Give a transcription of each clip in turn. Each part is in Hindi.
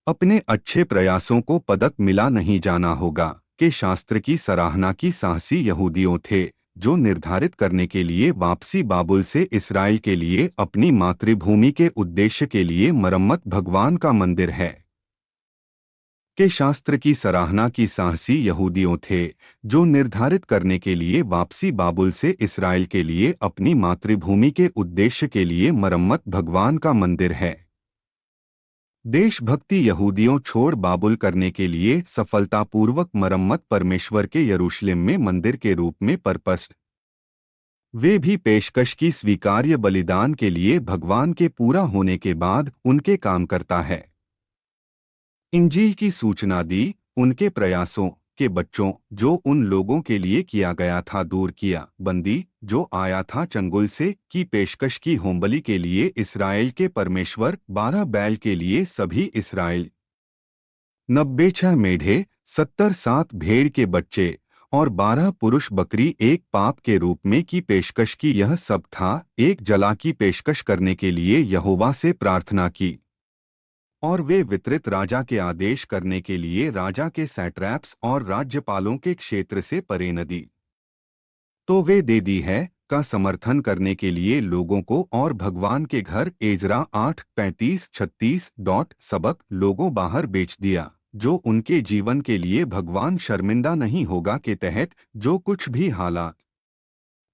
अपने अच्छे प्रयासों को पदक मिला नहीं जाना होगा कि शास्त्र की सराहना की साहसी यहूदियों थे जो निर्धारित करने के लिए वापसी बाबुल से इस्राएल के लिए अपनी मातृभूमि के उद्देश्य के लिए मरम्मत भगवान का मंदिर है के शास्त्र की सराहना की साहसी यहूदियों थे जो निर्धारित करने के लिए वापसी बाबुल से इस्राएल के लिए अपनी मातृभूमि के उद्देश्य के लिए मरम्मत भगवान का मंदिर है। देशभक्ति यहूदियों छोड़ बाबुल करने के लिए सफलतापूर्वक मरम्मत परमेश्वर के यरूशलेम में मंदिर के रूप में परपस्ट वे भी पेशकश की स्वीकार्य बलिदान के लिए भगवान के पूरा होने के बाद उनके काम करता है। इंजील की सूचना दी उनके प्रयासों के बच्चों जो उन लोगों के लिए किया गया था दूर किया बंदी जो आया था चंगुल से की पेशकश की होमबलि के लिए इस्राएल के परमेश्वर 12 बैल के लिए सभी इस्राएल 96 मेढ़े 70 भेड़ के बच्चे और 12 पुरुष बकरी एक पाप के रूप में की पेशकश की यह सब था एक जला की पेशकश करने के लिए यहोवा से प्रार्थना की और वे वितरित राजा के आदेश करने के लिए राजा के सैट्रैप्स और राज्यपालों के क्षेत्र से परे नदी तो वे दे दी है का समर्थन करने के लिए लोगों को और भगवान के घर एजरा 8:35-36 सबक लोगों बाहर बेच दिया जो उनके जीवन के लिए भगवान शर्मिंदा नहीं होगा के तहत जो कुछ भी हालात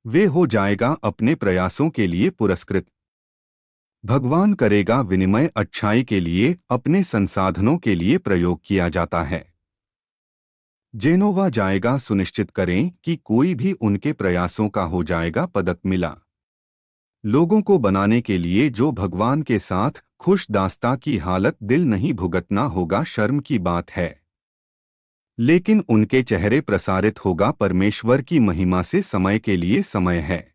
वे हो जाएगा अपने प्रयासों के लिए पुरस्कृत भगवान करेगा विनिमय अच्छाई के लिए अपने संसाधनों के लिए प्रयोग किया जाता है। जेनोवा जाएगा सुनिश्चित करें कि कोई भी उनके प्रयासों का हो जाएगा पदक मिला लोगों को बनाने के लिए जो भगवान के साथ खुश दास्ता की हालत दिल नहीं भुगतना होगा शर्म की बात है लेकिन उनके चेहरे प्रसारित होगा परमेश्वर की महिमा से समय के लिए समय है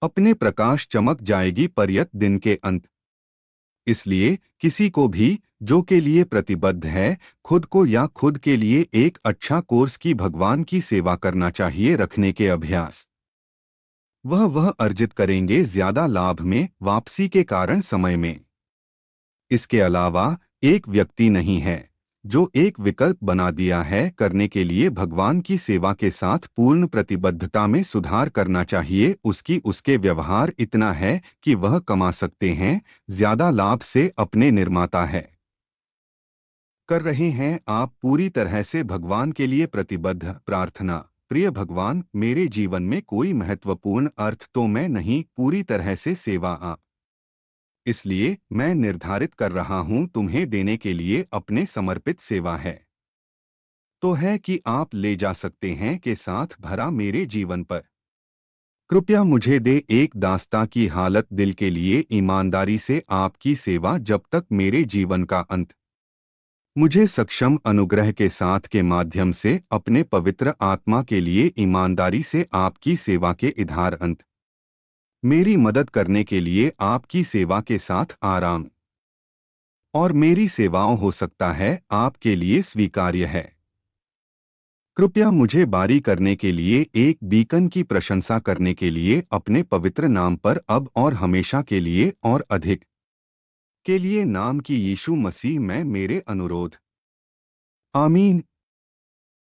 अपने प्रकाश चमक जाएगी पर्यत दिन के अंत इसलिए किसी को भी जो के लिए प्रतिबद्ध है खुद को या खुद के लिए एक अच्छा कोर्स की भगवान की सेवा करना चाहिए रखने के अभ्यास वह अर्जित करेंगे ज्यादा लाभ में वापसी के कारण समय में इसके अलावा एक व्यक्ति नहीं है जो एक विकल्प बना दिया है करने के लिए भगवान की सेवा के साथ पूर्ण प्रतिबद्धता में सुधार करना चाहिए उसके व्यवहार इतना है कि वह कमा सकते हैं ज्यादा लाभ से अपने निर्माता है कर रहे हैं आप पूरी तरह से भगवान के लिए प्रतिबद्ध प्रार्थना प्रिय भगवान मेरे जीवन में कोई महत्वपूर्ण अर्थ तो मैं नहीं पूरी तरह से सेवा आप इसलिए मैं निर्धारित कर रहा हूं तुम्हें देने के लिए अपने समर्पित सेवा है तो है कि आप ले जा सकते हैं के साथ भरा मेरे जीवन पर कृपया मुझे दे एक दास्ता की हालत दिल के लिए ईमानदारी से आपकी सेवा जब तक मेरे जीवन का अंत मुझे सक्षम अनुग्रह के साथ के माध्यम से अपने पवित्र आत्मा के लिए ईमानदारी से आपकी सेवा के इधार अंत मेरी मदद करने के लिए आपकी सेवा के साथ आराम और मेरी सेवाओं हो सकता है आपके लिए स्वीकार्य है कृपया मुझे बारी करने के लिए एक बीकन की प्रशंसा करने के लिए अपने पवित्र नाम पर अब और हमेशा के लिए और अधिक के लिए नाम की यीशु मसीह में मेरे अनुरोध आमीन।